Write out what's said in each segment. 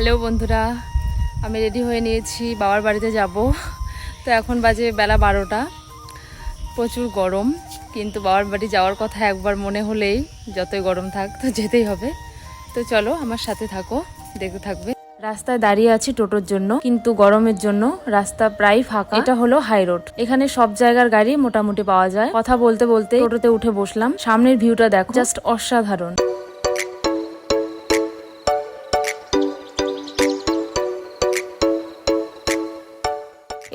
Hello বন্ধুরা, আমি ready হয়ে নিয়েছি, বাবার বাড়িতে যাব। তো এখন বাজে বেলা 12টা। প্রচুর গরম, কিন্তু বাবার বাড়ি যাওয়ার কথা একবার মনে হলেই যতই গরম থাক তো যেতেই হবে। তো চলো আমার সাথে থাকো, দেখতে থাকবে। রাস্তায় দাঁড়িয়ে আছি টোটোর জন্য, কিন্তু গরমের জন্য রাস্তা প্রায় ফাঁকা। এটা হলো হাই রোড, এখানে সব জায়গার গাড়ি মোটামুটি পাওয়া যায়। কথা বলতে বলতে টোটোতে উঠে বসলাম। সামনের ভিউটা দেখো, জাস্ট অসাধারণ।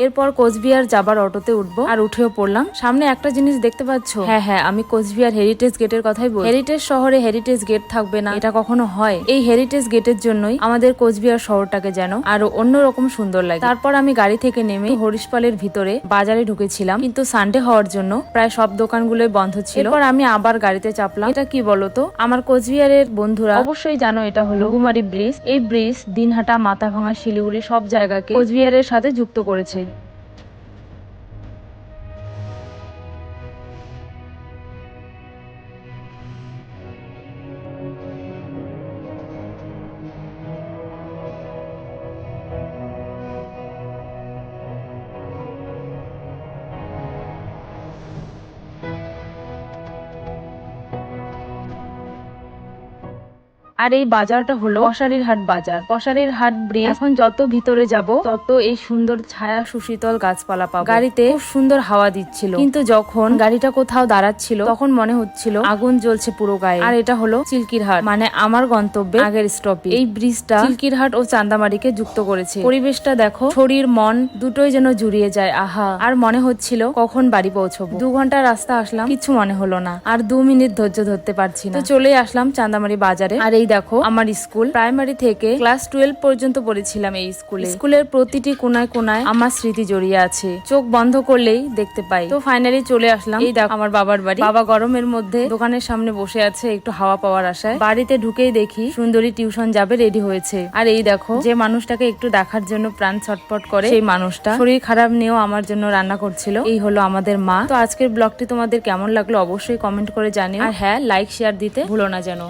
এরপর কোচবিহার যাবার অটোতে উঠবো, আর উঠেও পড়লাম। সামনে একটা জিনিস দেখতে পাচ্ছ, হ্যাঁ আমি কোচবিহার হেরিটেজ গেটের কথাই বলি। হেরিটেজ শহরে হেরিটেজ গেট থাকবে না, এটা কখনো হয়? এই হেরিটেজ গেটের জন্যই আমাদের কোচবিহার শহরটাকে যেন আরো অন্যরকম সুন্দর লাগে। তারপর আমি গাড়ি থেকে নেমে হরিশপালের ভিতরে বাজারে ঢুকেছিলাম, কিন্তু সানডে হওয়ার জন্য প্রায় সব দোকানগুলোই বন্ধ ছিল। এরপর আমি আবার গাড়িতে চাপলাম। এটা কি বলতো, আমার কোচবিহারের বন্ধুরা অবশ্যই জানো, এটা হলো ঘুঘুমারি ব্রিজ। এই ব্রিজ দিনহাটা, মাথাভাঙা, শিলিগুড়ি সব জায়গাকে কোচবিহারের সাথে যুক্ত করেছে। আর এই বাজারটা হলো কসারির হাট বাজার। কসারির হাট ব্রিজ। এখন যত ভিতরে যাব তত এই সুন্দর ছায়া সুশীতল গাছপালা পাবো। গাড়িতে খুব সুন্দর হাওয়া দিচ্ছিল, কিন্তু যখন গাড়িটা কোথাও দাঁড়াচ্ছিল তখন মনে হচ্ছিল আগুন জ্বলছে পুরো গায়ে। আর এটা হলো চিল্কিরহাট, মানে আমার গন্তব্যে আগের স্টপে। এই ব্রিজটা চিল্কিরহাট ও চান্দামারিকে যুক্ত করেছে। পরিবেশটা দেখো, শরীর মন দুটোই যেন জুড়িয়ে যায়। আহা, আর মনে হচ্ছিল কখন বাড়ি পৌঁছবো। 2 ঘন্টা রাস্তা আসলাম, কিছু মনে হলো না। আর 2 মিনিট ধৈর্য ধরতে পারছি না। তো চলে আসলাম চান্দামারি বাজারে। আর এই দেখো আমার স্কুল। প্রাইমারি থেকে ক্লাস 12 পর্যন্ত পড়েছিলাম এই স্কুলে। স্কুলের প্রতিটি কোনায় কোনায় আমার স্মৃতি জড়িয়ে আছে, চোখ বন্ধ করলেই দেখতে পাই। তো ফাইনালি চলে আসলাম। এই দেখো আমার বাবার বাড়ি। বাবা গরমের মধ্যে দোকানের সামনে বসে আছে একটু হাওয়া পাওয়ার আশায়। বাড়িতে ঢুকেই দেখি সুন্দরী টিউশন যাবে রেডি হয়েছে। আর এই দেখো, যে মানুষটাকে একটু দেখার জন্য প্রাণ ছটফট করে, সেই মানুষটা শরীর খারাপ নিয়েও আমার জন্য রান্না করছিল। এই হলো আমাদের মা। তো আজকের ব্লগটি তোমাদের কেমন লাগলো অবশ্যই কমেন্ট করে জানিও। আর হ্যাঁ, লাইক শেয়ার দিতে ভুলো না যেন।